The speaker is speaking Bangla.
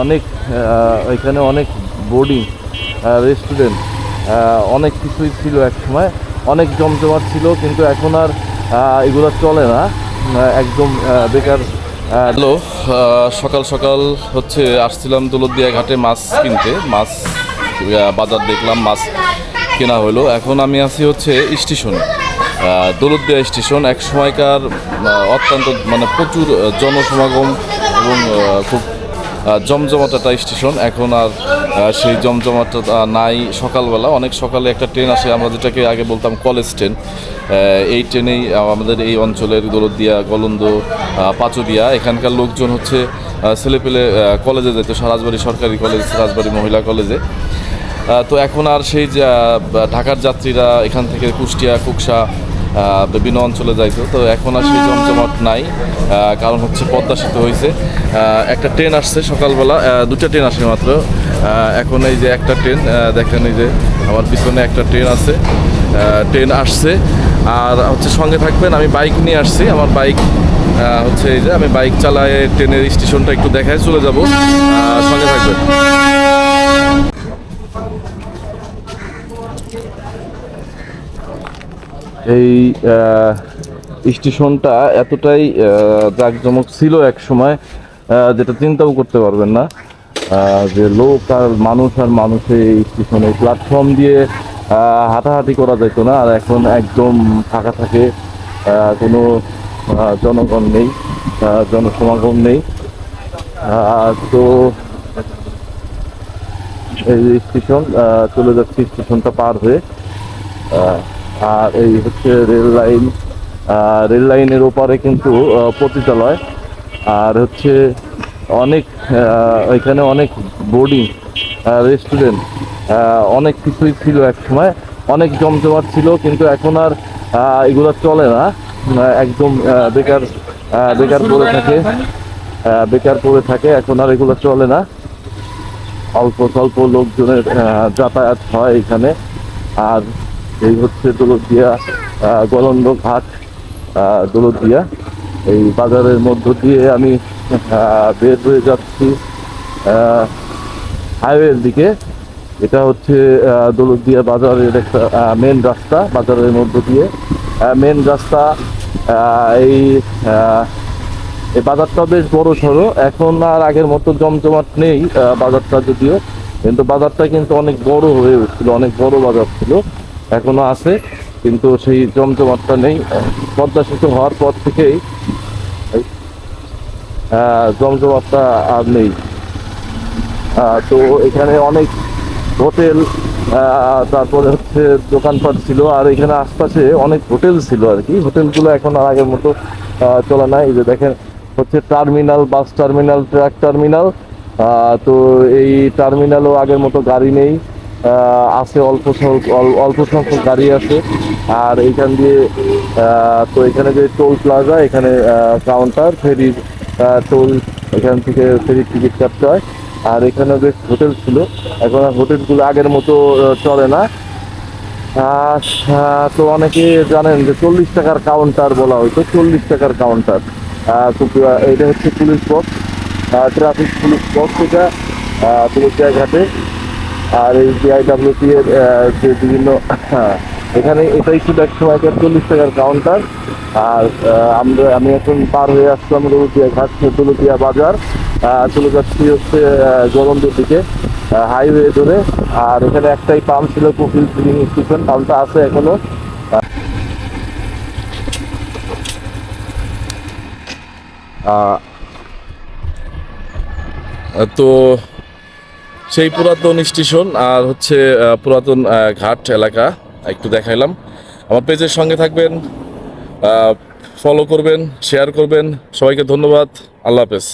অনেক এখানে অনেক বোর্ডিং রেস্টুরেন্ট অনেক কিছুই ছিল এক সময়, অনেক জমজমাট ছিল, কিন্তু এখন আর এগুলো চলে না, একদম বেকার। হ্যালো, সকাল সকাল হচ্ছে আসছিলাম দৌলতদিয়া ঘাটে মাছ কিনতে, মাছ বাজার দেখলাম, মাছ কেনা হলো। এখন আমি আছি হচ্ছে স্টেশনে, দৌলতদিয়া স্টেশন। এক সময়কার অত্যন্ত মানে প্রচুর জনসমাগম এবং খুব জমজমাট একটা স্টেশন। এখন আর সেই জমজমাটটা নাই। সকালবেলা অনেক সকালে একটা ট্রেন আসে, আমরা যেটাকে আগে বলতাম কলেজ ট্রেন। এই ট্রেনেই আমাদের এই অঞ্চলের দৌলতদিয়া, গলন্দ, পাচুরিয়া এখানকার লোকজন হচ্ছে ছেলেপেলে কলেজে যেত, রাজবাড়ী সরকারি কলেজ, রাজবাড়ী মহিলা কলেজে। তো এখন আর সেই ঢাকার যাত্রীরা এখান থেকে কুষ্টিয়া, কুকসা বিভিন্ন অঞ্চলে যাইতো, তো এখন আর সেই জমজমাট নাই, কারণ হচ্ছে পদ্মা সেতু হয়েছে। একটা ট্রেন আসছে সকালবেলা, দুটো ট্রেন আসে মাত্র। এখন এই যে একটা ট্রেন দেখেন, এই যে আমার পিছনে একটা ট্রেন আছে, ট্রেন আসছে। আর হচ্ছে সঙ্গে থাকবেন, আমি বাইক নিয়ে আসছি, আমার বাইক হচ্ছে এই যে আমি বাইক চালায় ট্রেনের স্টেশনটা একটু দেখায় চলে যাব, সঙ্গে থাকবেন। এই স্টেশনটা এতটাই জাঁকজমক ছিল এক সময়, যেটা চিন্তাও করতে পারবেন না, যে লোক আর মানুষ এই স্টেশনে প্ল্যাটফর্ম দিয়ে হাঁটাহাঁটি করা যেত না। আর এখন একদম ফাঁকা থাকে, কোনো জনগণ নেই, জনসমাগম নেই। তো এই স্টেশন চলে যাচ্ছে, স্টেশনটা পার হয়ে। আর এই হচ্ছে রেল লাইনের ওপারে কিন্তু পতিতালয়। আর হচ্ছে অনেক এখানে অনেক বোর্ডিং রেস্টুরেন্ট অনেক কিছুই ছিল এক সময়, অনেক জমজমাট ছিল, কিন্তু এখন আর এগুলো চলে না, একদম বেকার বেকার পড়ে থাকে, এখন আর এগুলো চলে না। অল্প স্বল্প লোকজনের যাতায়াত হয় এখানে। আর এই হচ্ছে দৌলতদিয়া গলন্দ ঘাট, দৌলতদিয়া। এই বাজারের মধ্য দিয়ে আমি বের হয়ে যাচ্ছি হাইওয়ের দিকে। এটা হচ্ছে দৌলতদিয়া বাজারের একটা মেন রাস্তা, বাজারের মধ্য দিয়ে মেন রাস্তা। এই বাজারটা বেশ বড় সড়ো, এখন আর আগের মতো জমজমাট নেই বাজারটা, যদিও কিন্তু বাজারটা কিন্তু অনেক বড় হয়ে উঠছিল, অনেক বড় বাজার ছিল, এখনো আছে, কিন্তু সেই জমজমাটটা নেই। পদ্মা সেতু হওয়ার পর থেকেই জমজমাটটা আর নেই। তো এখানে অনেক হোটেল, তারপরে হচ্ছে দোকানপাট ছিল, আর এখানে আশপাশে অনেক হোটেল ছিল আর কি। হোটেলগুলো এখন আর আগের মতো চলে না। এই যে দেখেন হচ্ছে terminal, bus terminal, truck terminal. তো এই টার্মিনালও আগের মতো গাড়ি নেই, আছে অল্প সংখ্যক গাড়ি আছে। আর এইখান দিয়ে তো এখানে যে টোল প্লাজা, এখানে কাউন্টার, ফেরির টোল, এখান থেকে ফেরির টিকিট কাটতে হয়। আর এখানে বেশ হোটেল ছিল, এখন আর হোটেলগুলো আগের মতো চলে না। তো অনেকে জানেন যে 40 টাকার কাউন্টার বলা হয়তো, 40 টাকার কাউন্টার। এটা হচ্ছে police box, traffic police box, এটা দৌলতদিয়া ঘাটে। আর এই বিআইডব্লিউটি এর যে বিভিন্ন এখানে এটাই ছিল এক সময়কার 40 টাকার কাউন্টার। আর আমি এখন পার হয়ে আসলাম দৌলতদিয়া ঘাট, দৌলতদিয়া বাজার, চলে যাচ্ছি হচ্ছে গলন্দের দিকে হাইওয়ে ধরে। আর এখানে একটাই পাম্প ছিল, কপিল ফিলিং স্টেশন, পাম্পটা আছে এখনো। তো সেই পুরাতন স্টেশন আর হচ্ছে পুরাতন ঘাট এলাকা একটু দেখাইলাম। আমার পেজের সঙ্গে থাকবেন, ফলো করবেন, শেয়ার করবেন। সবাইকে ধন্যবাদ। আল্লাহ হাফেজ।